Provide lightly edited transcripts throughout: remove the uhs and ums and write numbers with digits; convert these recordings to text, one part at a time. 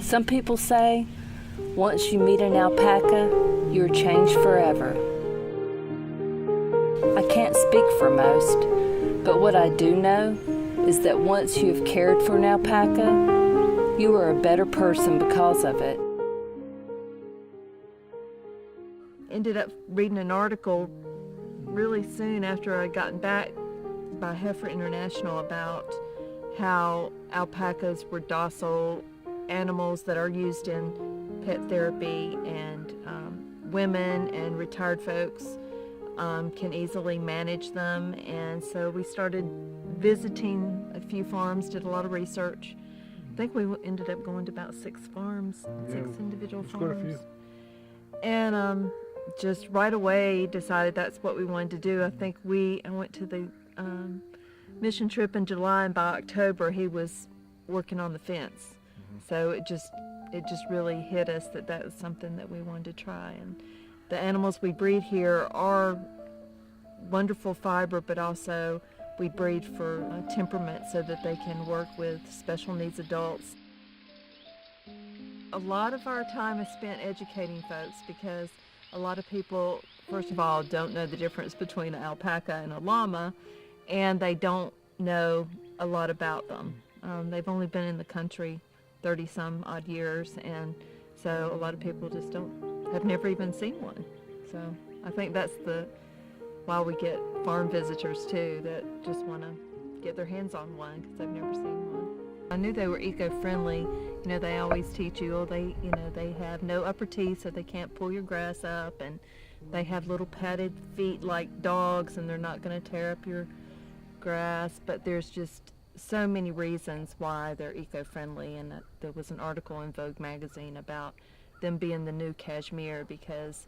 Some people say, once you meet an alpaca, you're changed forever. I can't speak for most, but what I do know is that once you have cared for an alpaca, you are a better person because of it. Ended up reading an article really soon after I'd gotten back by Heifer International about how alpacas were docile animals that are used in pet therapy, and women and retired folks can easily manage them. And so we started visiting a few farms, did a lot of research. I think we ended up going to about 6 farms, 6 individual farms. Quite a few. And just right away decided that's what we wanted to do. I think I went to the mission trip in July, and by October he was working on the fence. So it just really hit us that that was something that we wanted to try. And the animals we breed here are wonderful fiber, but also we breed for temperament so that they can work with special needs adults. A lot of our time is spent educating folks, because a lot of people, first of all, don't know the difference between an alpaca and a llama, and they don't know a lot about them. They've only been in the country 30 some odd years, and so a lot of people just have never even seen one. So I think that's why we get farm visitors too, that just want to get their hands on one because they've never seen one. I knew they were eco-friendly. You know, they always teach you, they have no upper teeth, so they can't pull your grass up, and they have little padded feet like dogs, and they're not going to tear up your grass. But there's just so many reasons why they're eco-friendly, and there was an article in Vogue magazine about them being the new cashmere because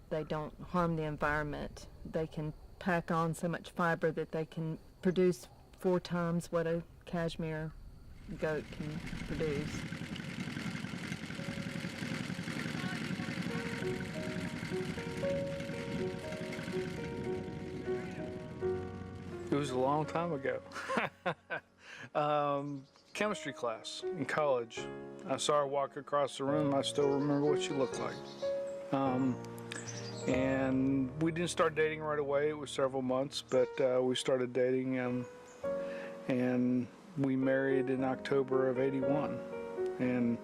they don't harm the environment. They can pack on so much fiber that they can produce 4 times what a cashmere goat can produce. It was a long time ago. Chemistry class in college. I saw her walk across the room. I still remember what she looked like. And we didn't start dating right away. It was several months, but we started dating, and we married in October of '81. And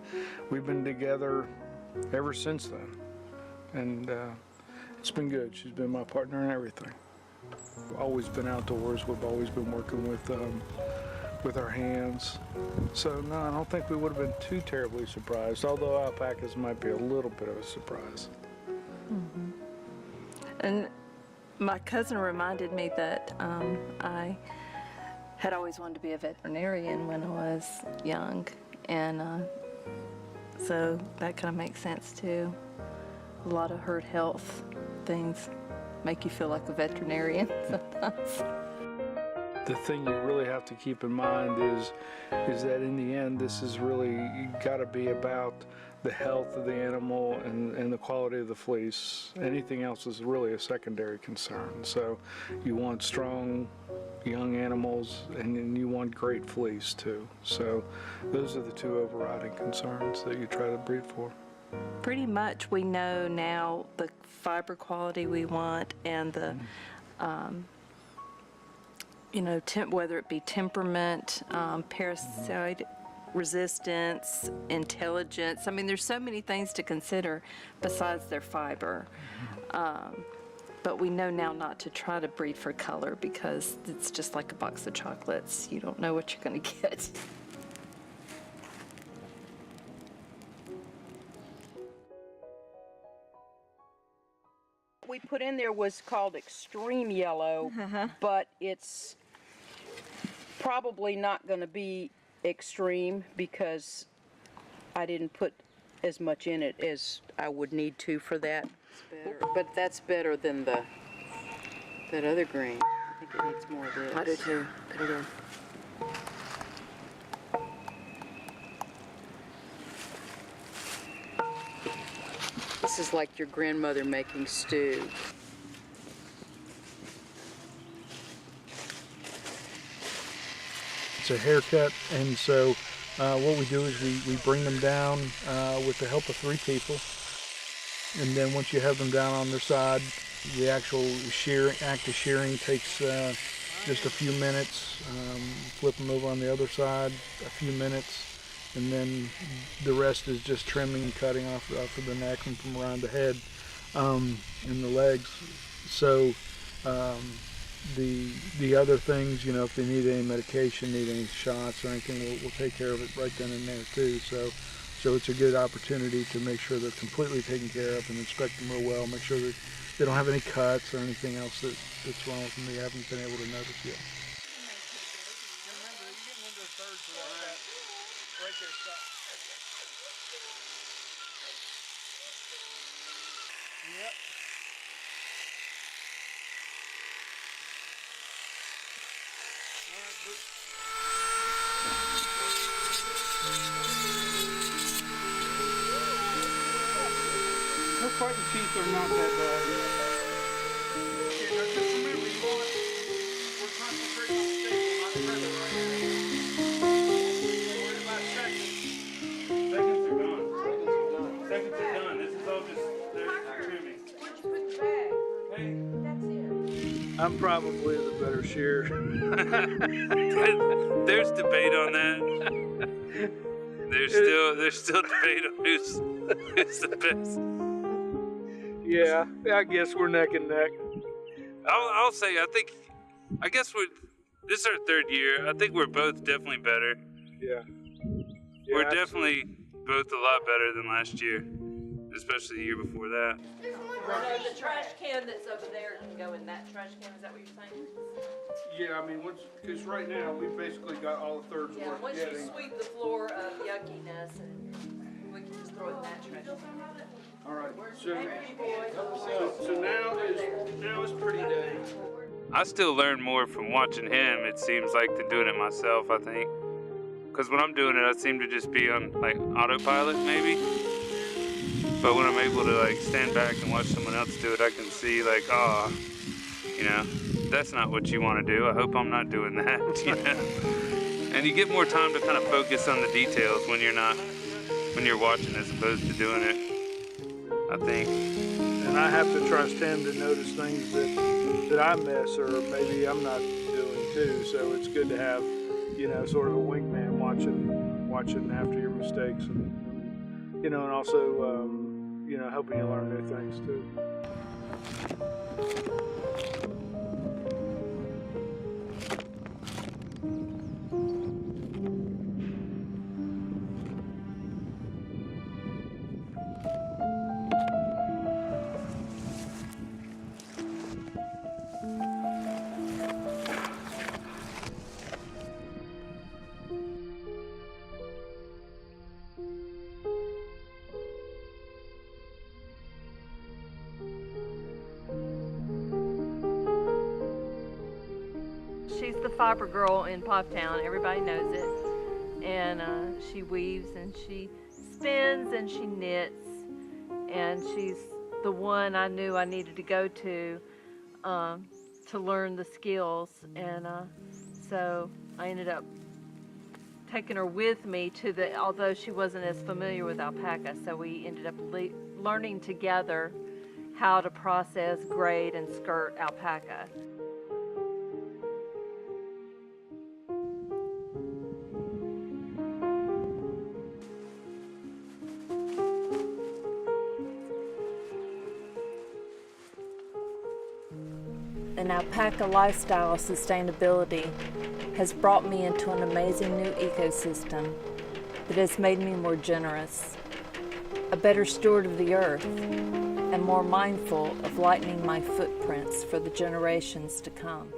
we've been together ever since then. And it's been good. She's been my partner in everything. We've always been outdoors. We've always been working with our hands. So no, I don't think we would have been too terribly surprised, although alpacas might be a little bit of a surprise. Mm-hmm. And my cousin reminded me that I had always wanted to be a veterinarian when I was young, and so that kind of makes sense too. A lot of herd health things make you feel like a veterinarian sometimes. The thing you really have to keep in mind is that in the end, this is really got to be about the health of the animal and the quality of the fleece. Anything else is really a secondary concern. So you want strong young animals, and then you want great fleece too. So those are the 2 overriding concerns that you try to breed for. Pretty much we know now the fiber quality we want and the you know, whether it be temperament, parasite resistance, intelligence. I mean, there's so many things to consider besides their fiber. But we know now not to try to breed for color because it's just like a box of chocolates. You don't know what you're going to get. We put in there was called extreme yellow, but it's probably not going to be extreme because I didn't put as much in it as I would need to for that. But that's better than that other green. I think it needs more of this. I do too. Put it in. This is like your grandmother making stew. It's a haircut, and so what we do is we bring them down with the help of 3 people, and then once you have them down on their side, the actual act of shearing takes just a few minutes. Flip them over on the other side, a few minutes, and then the rest is just trimming and cutting off of the neck and from around the head and the legs. So the other things, you know, if they need any medication, need any shots or anything, we'll take care of it right then and there too. So it's a good opportunity to make sure they're completely taken care of and inspect them real well, make sure that they don't have any cuts or anything else that's wrong with them that you haven't been able to notice yet. Yep. Her front teeth are not that bad. Okay, now just remember, we're concentrating on stable, not present right now. Don't worry about seconds. Seconds are gone. Seconds are done. This is all just trimming. Where'd you put the bag? Hey. That's it. I'm probably the better shearer. There's debate on that. There's still debate on who's the best. Yeah, I guess we're neck and neck. I'll say I guess this is our 3rd year. I think we're both definitely better. Yeah. We're definitely both a lot better than last year, especially the year before that. The trash can that's over there can go in that trash can. Is that what you're saying? Yeah, I mean, because right now we've basically got all the thirds Yeah. worth Once getting. you sweep the floor of yuckiness, and we can just throw it in that trash can. All right. So now is pretty day. I still learn more from watching him, it seems like, than doing it myself, I think. Because when I'm doing it, I seem to just be on, like, autopilot, maybe. But when I'm able to, like, stand back and watch someone else do it, I can see, like, you know, that's not what you want to do. I hope I'm not doing that, you know? And you get more time to kind of focus on the details when you're watching as opposed to doing it, I think. And I have to trust him to notice things that I miss or maybe I'm not doing too. So it's good to have, you know, sort of a wingman watching after your mistakes and you know, and also, you know, helping you learn new things too. She's the fiber girl in Poptown. Everybody knows it. And she weaves and she spins and she knits. And she's the one I knew I needed to go to learn the skills. And so I ended up taking her with me although she wasn't as familiar with alpaca. So we ended up learning together how to process, grade, and skirt alpaca. an alpaca lifestyle of sustainability has brought me into an amazing new ecosystem that has made me more generous, a better steward of the earth, and more mindful of lightening my footprints for the generations to come.